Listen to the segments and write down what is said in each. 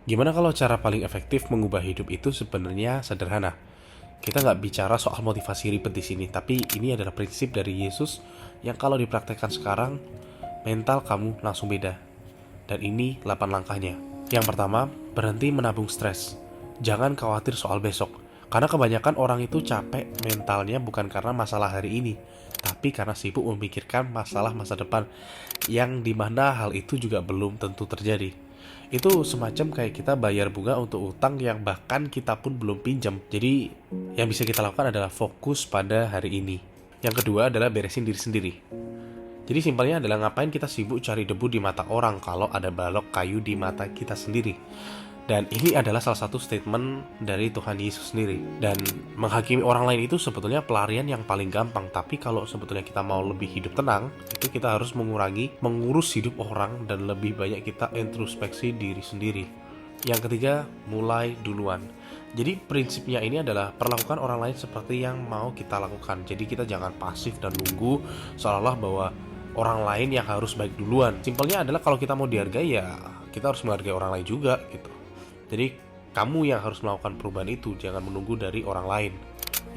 Gimana kalau cara paling efektif mengubah hidup itu sebenarnya sederhana? Kita nggak bicara soal motivasi ribet di sini, tapi ini adalah prinsip dari Yesus yang kalau dipraktekkan sekarang, mental kamu langsung beda. Dan ini 8 langkahnya. Yang pertama, berhenti menabung stres. Jangan khawatir soal besok. Karena kebanyakan orang itu capek mentalnya bukan karena masalah hari ini, tapi karena sibuk memikirkan masalah masa depan yang dimana hal itu juga belum tentu terjadi. Itu semacam kayak kita bayar bunga untuk utang yang bahkan kita pun belum pinjam. Jadi yang bisa kita lakukan adalah fokus pada hari ini. Yang kedua adalah beresin diri sendiri. Jadi simpelnya adalah ngapain kita sibuk cari debu di mata orang kalau ada balok kayu di mata kita sendiri. Dan ini adalah salah satu statement dari Tuhan Yesus sendiri. Dan menghakimi orang lain itu sebetulnya pelarian yang paling gampang. Tapi kalau sebetulnya kita mau lebih hidup tenang, itu kita harus mengurus hidup orang dan lebih banyak kita introspeksi diri sendiri. Yang ketiga, mulai duluan. Jadi prinsipnya ini adalah perlakukan orang lain seperti yang mau kita lakukan. Jadi kita jangan pasif dan nunggu seolah-olah bahwa orang lain yang harus baik duluan. Simpelnya adalah kalau kita mau dihargai ya kita harus menghargai orang lain juga gitu. Jadi kamu yang harus melakukan perubahan itu, jangan menunggu dari orang lain.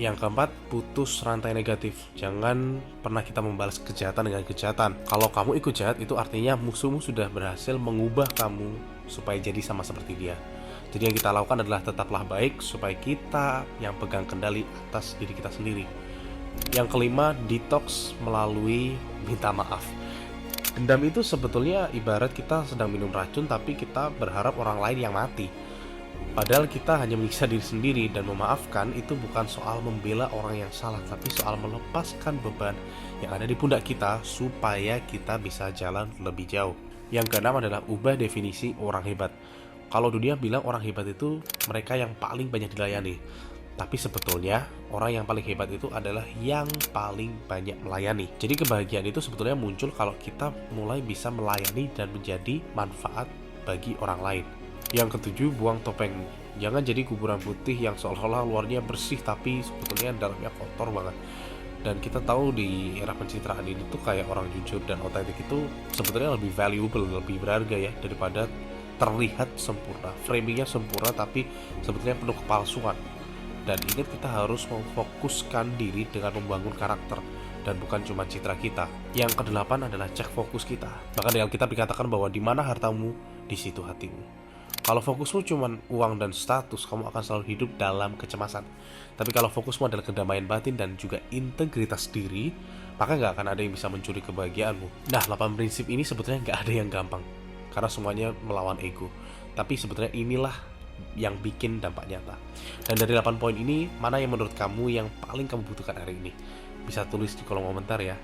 Yang keempat, putus rantai negatif. Jangan pernah kita membalas kejahatan dengan kejahatan. Kalau kamu ikut jahat, itu artinya musuhmu sudah berhasil mengubah kamu supaya jadi sama seperti dia. Jadi yang kita lakukan adalah tetaplah baik supaya kita yang pegang kendali atas diri kita sendiri. Yang kelima, detox melalui minta maaf. Dendam itu sebetulnya ibarat kita sedang minum racun tapi kita berharap orang lain yang mati. Padahal kita hanya menyiksa diri sendiri, dan memaafkan itu bukan soal membela orang yang salah, tapi soal melepaskan beban yang ada di pundak kita supaya kita bisa jalan lebih jauh. Yang keenam adalah ubah definisi orang hebat. Kalau dunia bilang orang hebat itu mereka yang paling banyak dilayani. Tapi sebetulnya orang yang paling hebat itu adalah yang paling banyak melayani. Jadi kebahagiaan itu sebetulnya muncul kalau kita mulai bisa melayani dan menjadi manfaat bagi orang lain. Yang ketujuh, buang topeng. Jangan jadi kuburan putih yang seolah-olah luarnya bersih tapi sebetulnya dalamnya kotor banget. Dan kita tahu di era pencitraan ini tuh kayak orang jujur dan otentik itu sebetulnya lebih valuable, lebih berharga ya daripada terlihat sempurna. Framingnya sempurna tapi sebetulnya penuh kepalsuan. Dan ingat, kita harus memfokuskan diri dengan membangun karakter dan bukan cuma citra kita. Yang kedelapan adalah cek fokus kita. Bahkan di Alkitab dikatakan bahwa di mana hartamu, di situ hatimu. Kalau fokusmu cuma uang dan status, kamu akan selalu hidup dalam kecemasan. Tapi kalau fokusmu adalah kedamaian batin dan juga integritas diri, maka nggak akan ada yang bisa mencuri kebahagiaanmu. Nah, 8 prinsip ini sebetulnya nggak ada yang gampang, karena semuanya melawan ego. Tapi sebetulnya inilah yang bikin dampak nyata. Dan dari 8 poin ini, mana yang menurut kamu yang paling kamu butuhkan hari ini? Bisa tulis di kolom komentar ya.